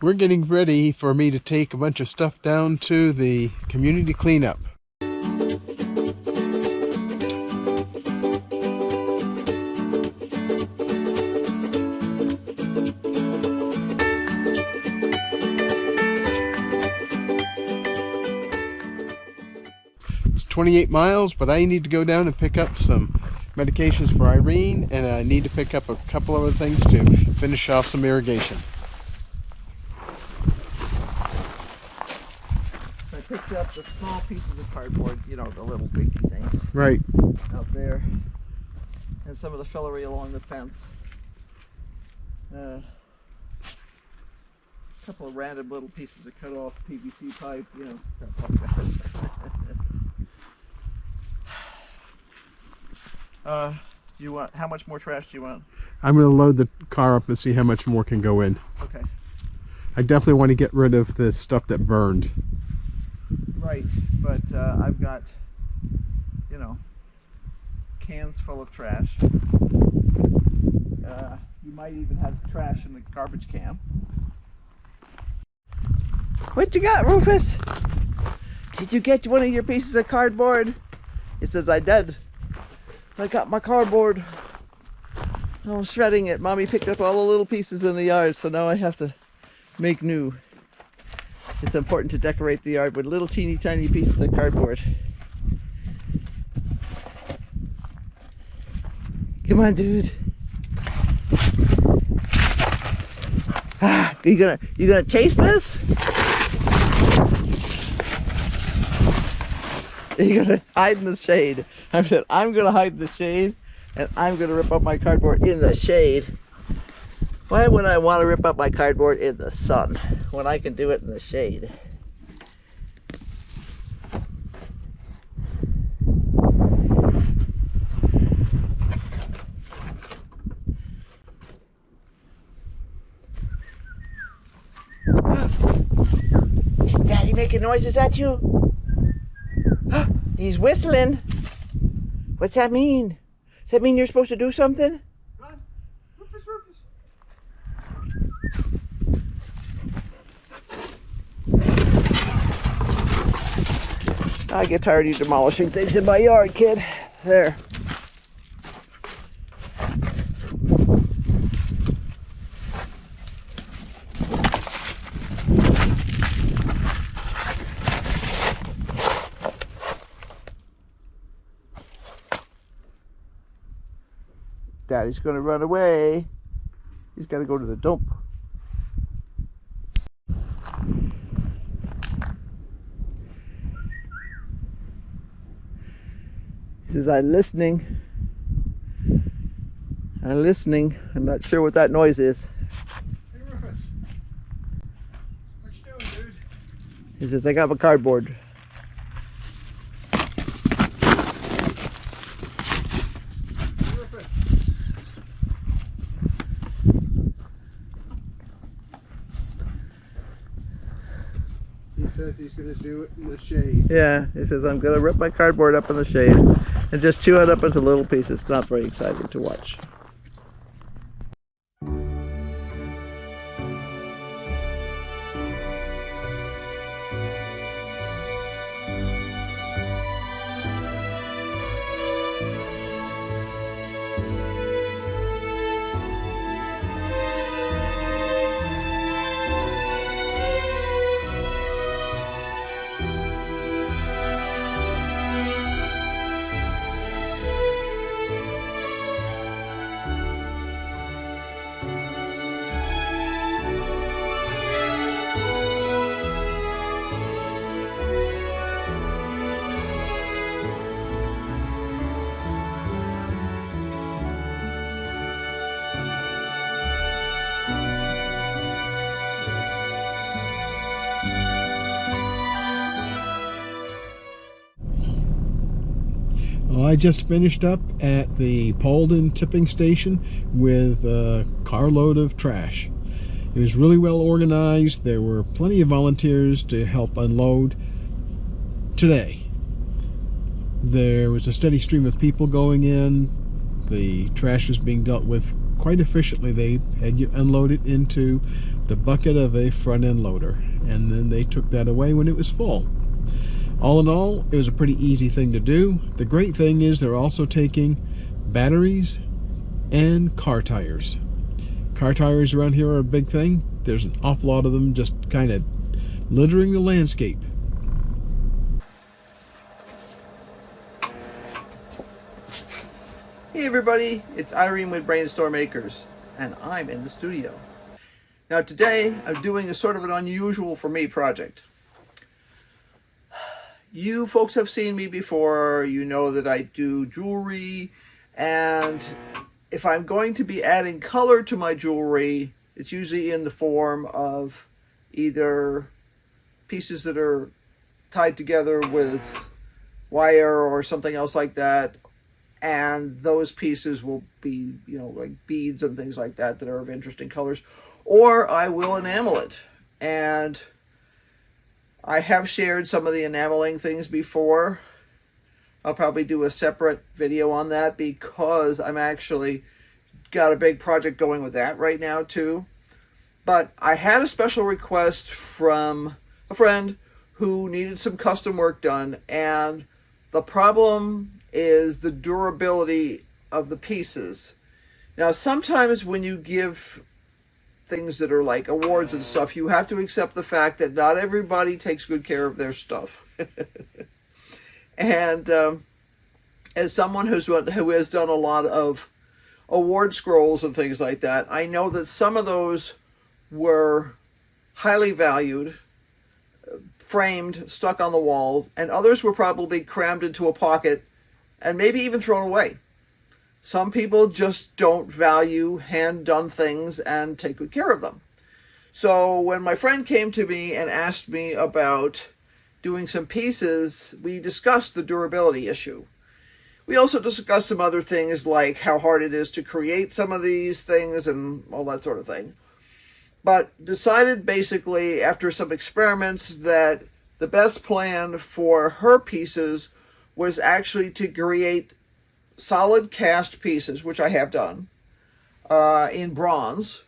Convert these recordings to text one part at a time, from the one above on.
We're getting ready for me to take a bunch of stuff down to the community cleanup. It's 28 miles, but I need to go down and pick up some medications for Irene, and I need to pick up a couple of other things to finish off some irrigation. I picked up the small pieces of cardboard, you know, the little dinky things. Right. Out there. And some of the fillery along the fence. A couple of random little pieces of cut off PVC pipe, you know, stuff like that. You want, how much more trash do you want? I'm going to load the car up and see how much more can go in. Okay. I definitely want to get rid of the stuff that burned. Right, but I've got, you know, cans full of trash. You might even have trash in the garbage can. What you got, Rufus? Did you get one of your pieces of cardboard? He says, I did. I got my cardboard. I'm shredding it. Mommy picked up all the little pieces in the yard, so now I have to make new. It's important to decorate the yard with little teeny tiny pieces of cardboard. Come on, dude. Ah, you gonna chase this? You're gonna hide in the shade. I said I'm gonna hide in the shade, and I'm gonna rip up my cardboard in the shade. Why would I want to rip up my cardboard in the sun when I can do it in the shade? Is Daddy making noises at you? He's whistling. What's that mean? Does that mean you're supposed to do something? Rufus. I get tired of you demolishing things in my yard, kid. There. Daddy's gonna run away. He's gotta go to the dump. He says, I'm listening. I'm listening. I'm not sure what that noise is. Hey, Rufus. What you doing, dude? He says, I got my cardboard. He says he's going to do it in the shade. Yeah, he says, I'm going to rip my cardboard up in the shade and just chew it up into little pieces. It's not very exciting to watch. I just finished up at the Paulden tipping station with a carload of trash. It was really well organized. There were plenty of volunteers to help unload today. There was a steady stream of people going in. The trash was being dealt with quite efficiently. They had you unload it into the bucket of a front end loader, and then they took that away when it was full. All in all, it was a pretty easy thing to do. The great thing is they're also taking batteries and car tires. Car tires around here are a big thing. There's an awful lot of them just kind of littering the landscape. Hey everybody, it's Irene with BrainStormAcres, and I'm in the studio. Now today, I'm doing a sort of an unusual for me project. You folks have seen me before, you know that I do jewelry, and if I'm going to be adding color to my jewelry, it's usually in the form of either pieces that are tied together with wire or something else like that, and those pieces will be, you know, like beads and things like that that are of interesting colors, or I will enamel it. And I have shared some of the enameling things before. I'll probably do a separate video on that because I'm actually got a big project going with that right now too. But I had a special request from a friend who needed some custom work done, and the problem is the durability of the pieces. Now, sometimes when you give things that are like awards and stuff, you have to accept the fact that not everybody takes good care of their stuff. And as someone who has done a lot of award scrolls and things like that, I know that some of those were highly valued, framed, stuck on the walls, and others were probably crammed into a pocket and maybe even thrown away. Some people just don't value hand-done things and take good care of them. So when my friend came to me and asked me about doing some pieces, we discussed the durability issue. We also discussed some other things like how hard it is to create some of these things and all that sort of thing. But decided basically after some experiments that the best plan for her pieces was actually to create solid cast pieces, which I have done, in bronze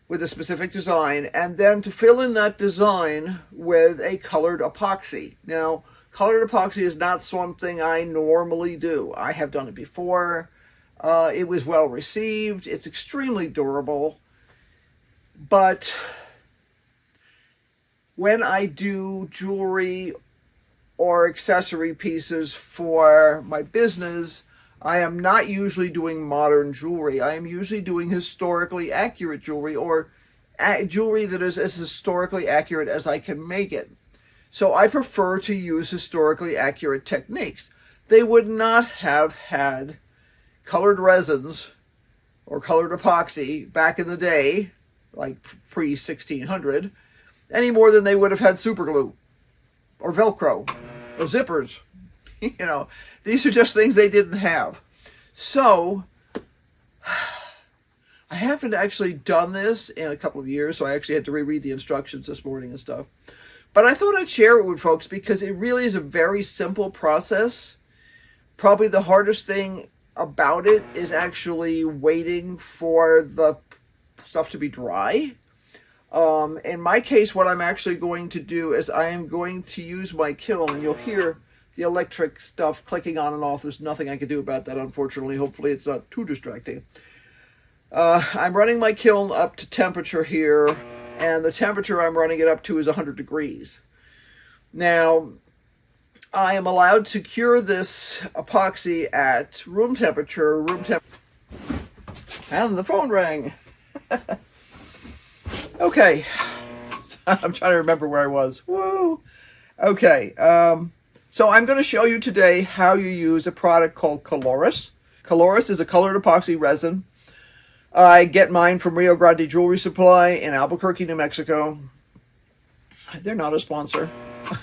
with a specific design, and then to fill in that design with a colored epoxy. Now, colored epoxy is not something I normally do. I have done it before. It was well received. It's extremely durable. But when I do jewelry or accessory pieces for my business, I am not usually doing modern jewelry. I am usually doing historically accurate jewelry, or jewelry that is as historically accurate as I can make it. So I prefer to use historically accurate techniques. They would not have had colored resins or colored epoxy back in the day, like pre-1600, any more than they would have had super glue or Velcro or zippers. You know, these are just things they didn't have. So I haven't actually done this in a couple of years, so I actually had to reread the instructions this morning and stuff. But I thought I'd share it with folks because it really is a very simple process. Probably the hardest thing about it is actually waiting for the stuff to be dry. In my case, what I'm actually going to do is I am going to use my kiln, and you'll hear the electric stuff clicking on and off. There's nothing I can do about that, unfortunately. Hopefully it's not too distracting. I'm running my kiln up to temperature here, and the temperature I'm running it up to is 100 degrees. Now, I am allowed to cure this epoxy at room temperature, and the phone rang. Okay, I'm trying to remember where I was. Woo! Okay, so I'm going to show you today how you use a product called Coloris. Coloris is a colored epoxy resin. I get mine from Rio Grande Jewelry Supply in Albuquerque, New Mexico. They're not a sponsor.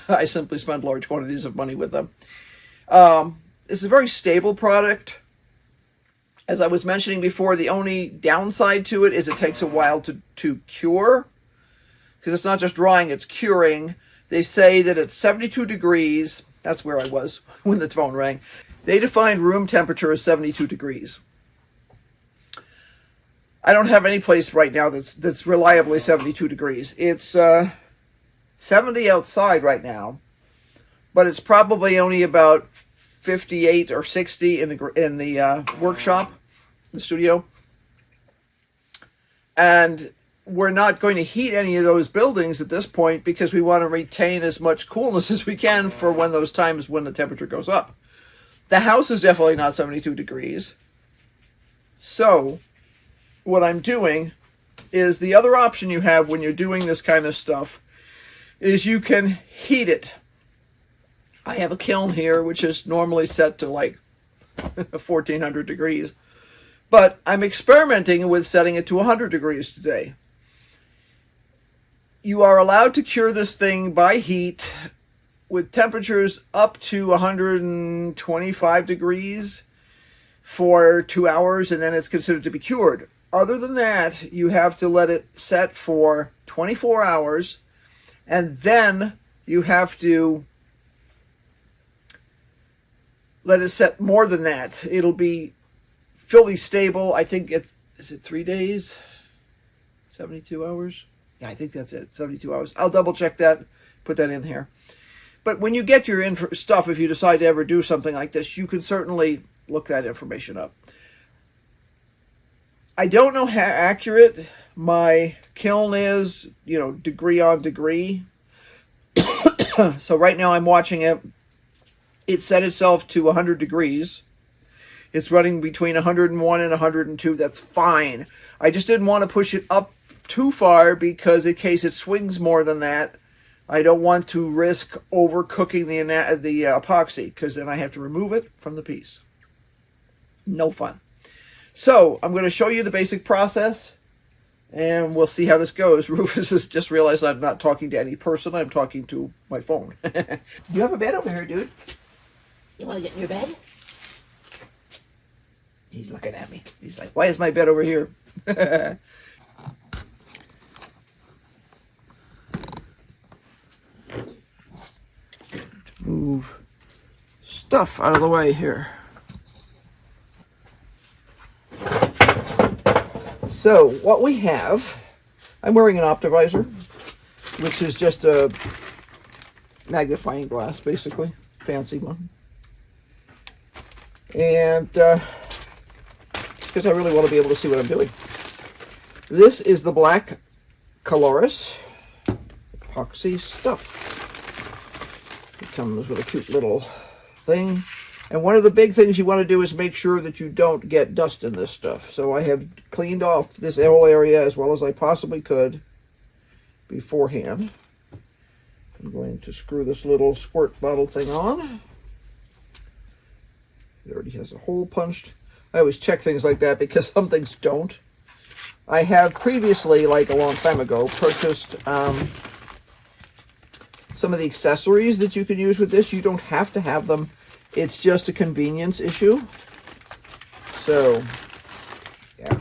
I simply spend large quantities of money with them. This is a very stable product. As I was mentioning before, the only downside to it is it takes a while to cure, because it's not just drying, it's curing. They say that at 72 degrees, that's where I was when the phone rang, they defined room temperature as 72 degrees. I don't have any place right now that's reliably 72 degrees. It's 70 outside right now, but it's probably only about 58 or 60 in the workshop, the studio. And we're not going to heat any of those buildings at this point because we want to retain as much coolness as we can for when those times when the temperature goes up. The house is definitely not 72 degrees. So what I'm doing is, the other option you have when you're doing this kind of stuff is you can heat it. I have a kiln here which is normally set to like 1400 degrees, but I'm experimenting with setting it to 100 degrees today. You are allowed to cure this thing by heat with temperatures up to 125 degrees for 2 hours, and then it's considered to be cured. Other than that, you have to let it set for 24 hours, and then you have to let it set more than that. It'll be fully stable. I think is it 3 days? 72 hours? Yeah, I think that's it. 72 hours. I'll double check that, put that in here. But when you get your stuff, if you decide to ever do something like this, you can certainly look that information up. I don't know how accurate my kiln is, degree on degree. So right now I'm watching it. It set itself to 100 degrees. It's running between 101 and 102. That's fine. I just didn't want to push it up too far because in case it swings more than that, I don't want to risk overcooking the epoxy, because then I have to remove it from the piece. No fun. So I'm going to show you the basic process, and we'll see how this goes. Rufus has just realized I'm not talking to any person. I'm talking to my phone. You have a bed over here, dude? You want to get in your bed? He's looking at me. He's like, why is my bed over here? Move stuff out of the way here. So what we have, I'm wearing an optivisor, which is just a magnifying glass, basically, fancy one. And because I really want to be able to see what I'm doing. This is the black Coloris epoxy stuff. It comes with a cute little thing. And one of the big things you want to do is make sure that you don't get dust in this stuff. So I have cleaned off this whole area as well as I possibly could beforehand. I'm going to screw this little squirt bottle thing on. It already has a hole punched. I always check things like that because some things don't. I have previously, like a long time ago, purchased some of the accessories that you can use with this. You don't have to have them. It's just a convenience issue. So, yeah.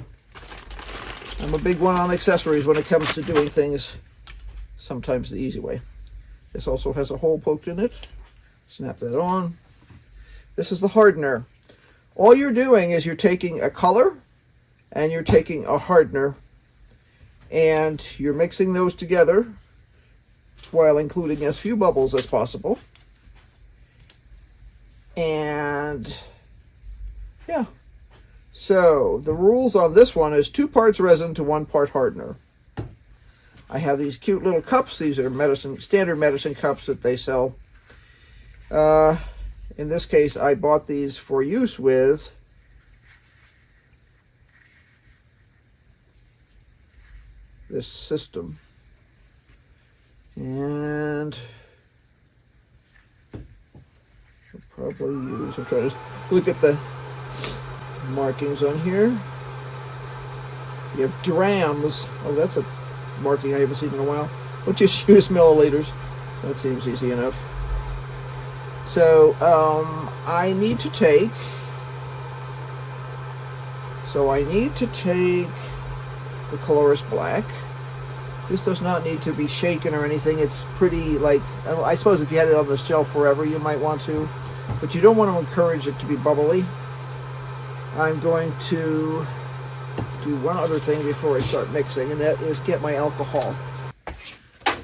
I'm a big one on accessories when it comes to doing things sometimes the easy way. This also has a hole poked in it. Snap that on. This is the hardener. All you're doing is you're taking a color and you're taking a hardener and you're mixing those together while including as few bubbles as possible. And yeah, so the rules on this one is 2 parts resin to 1 part hardener. I have these cute little cups. These are standard medicine cups that they sell. In this case, I bought these for use with this system. And I'll probably use, I'm trying to look at the markings on here. You have drams. Oh, that's a marking I haven't seen in a while. We'll just use milliliters. That seems easy enough. So, I need to take the Coloris Black. This does not need to be shaken or anything. It's pretty, like, I suppose if you had it on the shelf forever, you might want to, but you don't want to encourage it to be bubbly. I'm going to do one other thing before I start mixing, and that is get my alcohol.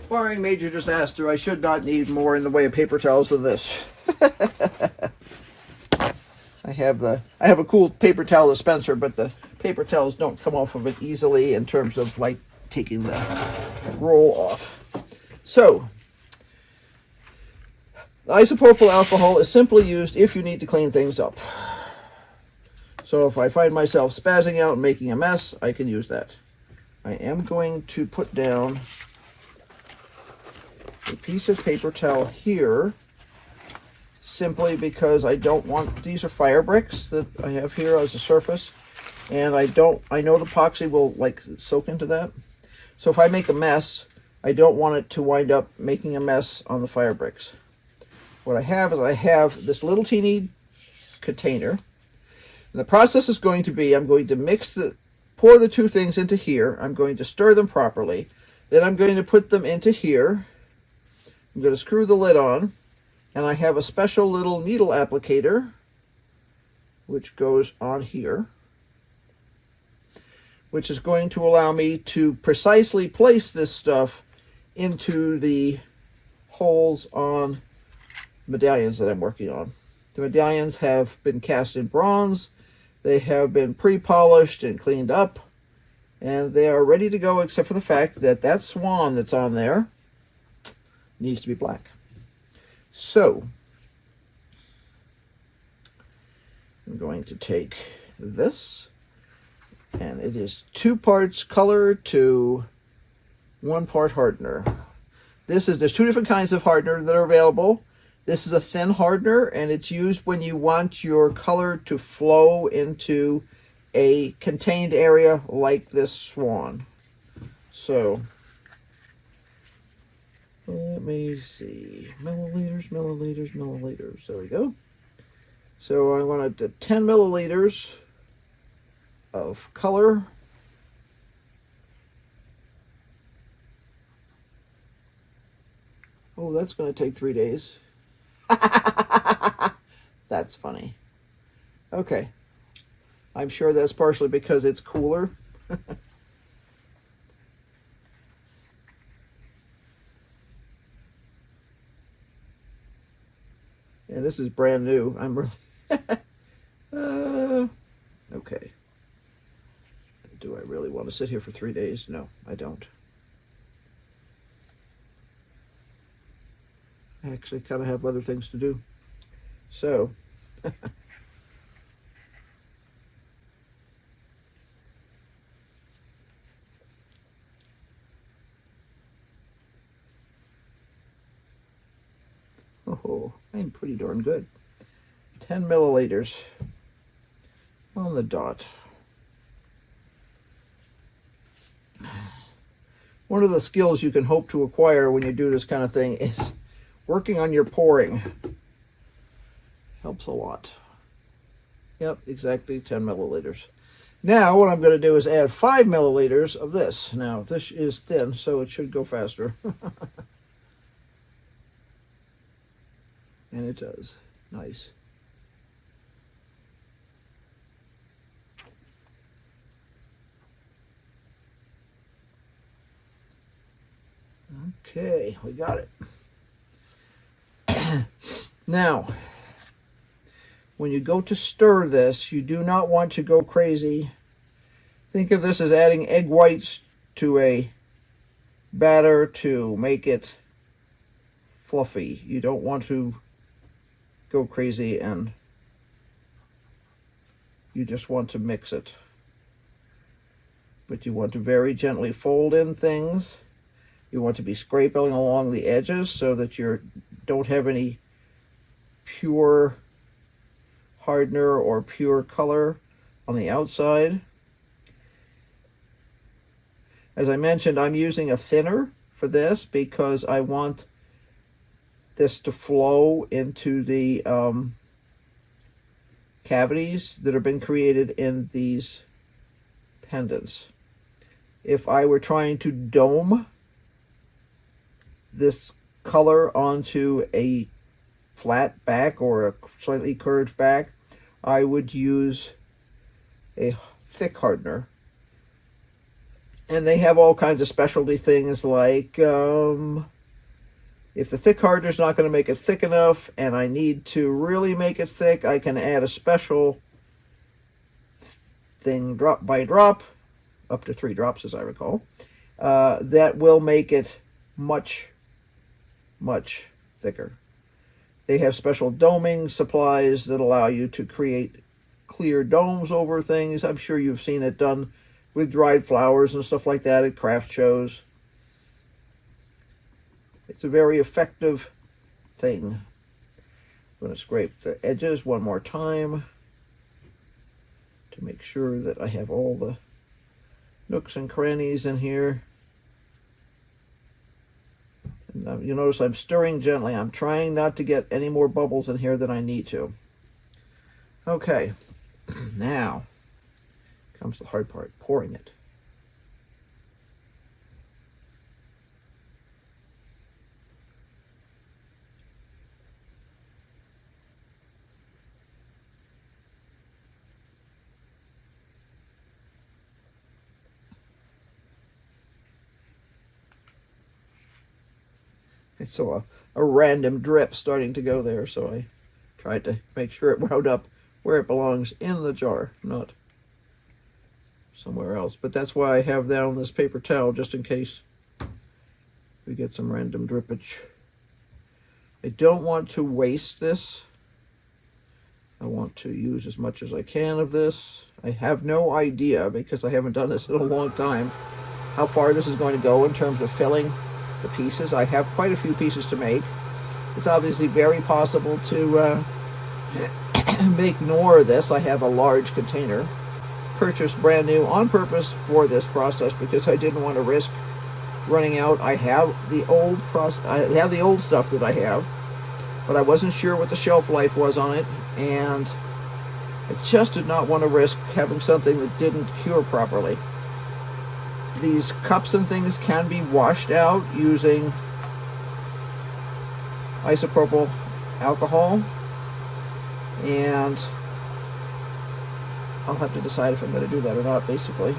Barring major disaster, I should not need more in the way of paper towels than this. I have a cool paper towel dispenser, but the paper towels don't come off of it easily in terms of like taking the roll off. So, isopropyl alcohol is simply used if you need to clean things up. So if I find myself spazzing out and making a mess, I can use that. I am going to put down a piece of paper towel here, simply because I don't want, these are fire bricks that I have here as a surface, and I know the epoxy will like soak into that. So if I make a mess, I don't want it to wind up making a mess on the fire bricks. What I have is this little teeny container. And the process is going to be, I'm going to pour the two things into here. I'm going to stir them properly. Then I'm going to put them into here. I'm going to screw the lid on. And I have a special little needle applicator, which goes on here, which is going to allow me to precisely place this stuff into the holes on medallions that I'm working on. The medallions have been cast in bronze. They have been pre-polished and cleaned up, and they are ready to go, except for the fact that that swan that's on there needs to be black. So, I'm going to take this, and it is 2 parts color to 1 part hardener. There's 2 different kinds of hardener that are available. This is a thin hardener, and it's used when you want your color to flow into a contained area like this swan. So, let me see. Milliliters. There we go. So I want 10 milliliters of color. Oh, that's going to take 3 days. That's funny. Okay. I'm sure that's partially because it's cooler. And this is brand new. I'm really... okay. Do I really want to sit here for 3 days? No, I don't. I actually kind of have other things to do. So, oh, I'm pretty darn good. 10 milliliters on the dot. One of the skills you can hope to acquire when you do this kind of thing is working on your pouring. Helps a lot. Yep, exactly 10 milliliters. Now what I'm going to do is add 5 milliliters of this. Now this is thin, so it should go faster. And it does. Nice. Okay, we got it. Now, when you go to stir this, you do not want to go crazy. Think of this as adding egg whites to a batter to make it fluffy. You don't want to go crazy, and you just want to mix it. But you want to very gently fold in things. You want to be scraping along the edges so that you don't have any pure hardener or pure color on the outside. As I mentioned, I'm using a thinner for this because I want this to flow into the cavities that have been created in these pendants. If I were trying to dome this color onto a flat back or a slightly curved back, I would use a thick hardener. And they have all kinds of specialty things like if the thick hardener is not going to make it thick enough and I need to really make it thick, I can add a special thing drop by drop, up to 3 drops as I recall, that will make it much, much thicker. They have special doming supplies that allow you to create clear domes over things. I'm sure you've seen it done with dried flowers and stuff like that at craft shows. It's a very effective thing. I'm going to scrape the edges one more time to make sure that I have all the nooks and crannies in here. And you notice I'm stirring gently. I'm trying not to get any more bubbles in here than I need to. Okay, now comes the hard part, pouring it. I saw a random drip starting to go there, so I tried to make sure it wound up where it belongs, in the jar, not somewhere else. But that's why I have down this paper towel, just in case we get some random drippage. I don't want to waste this. I want to use as much as I can of this. I have no idea, because I haven't done this in a long time, how far this is going to go in terms of filling the pieces. I have quite a few pieces to make. It's obviously very possible to make more of this. I have a large container purchased brand new on purpose for this process because I didn't want to risk running out. I have the old stuff that I have, but I wasn't sure what the shelf life was on it, and I just did not want to risk having something that didn't cure properly. These cups and things can be washed out using isopropyl alcohol, and I'll have to decide if I'm going to do that or not, basically.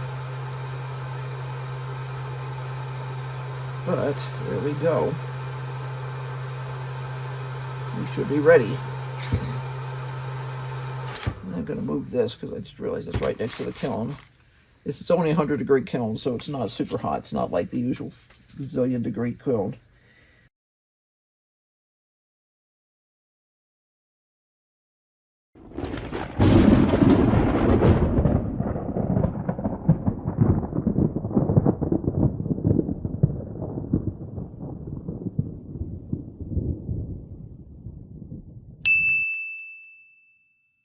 But there we go. We should be ready. I'm going to move this because I just realized it's right next to the kiln. It's only a 100-degree kiln, so it's not super hot. It's not like the usual zillion-degree kiln.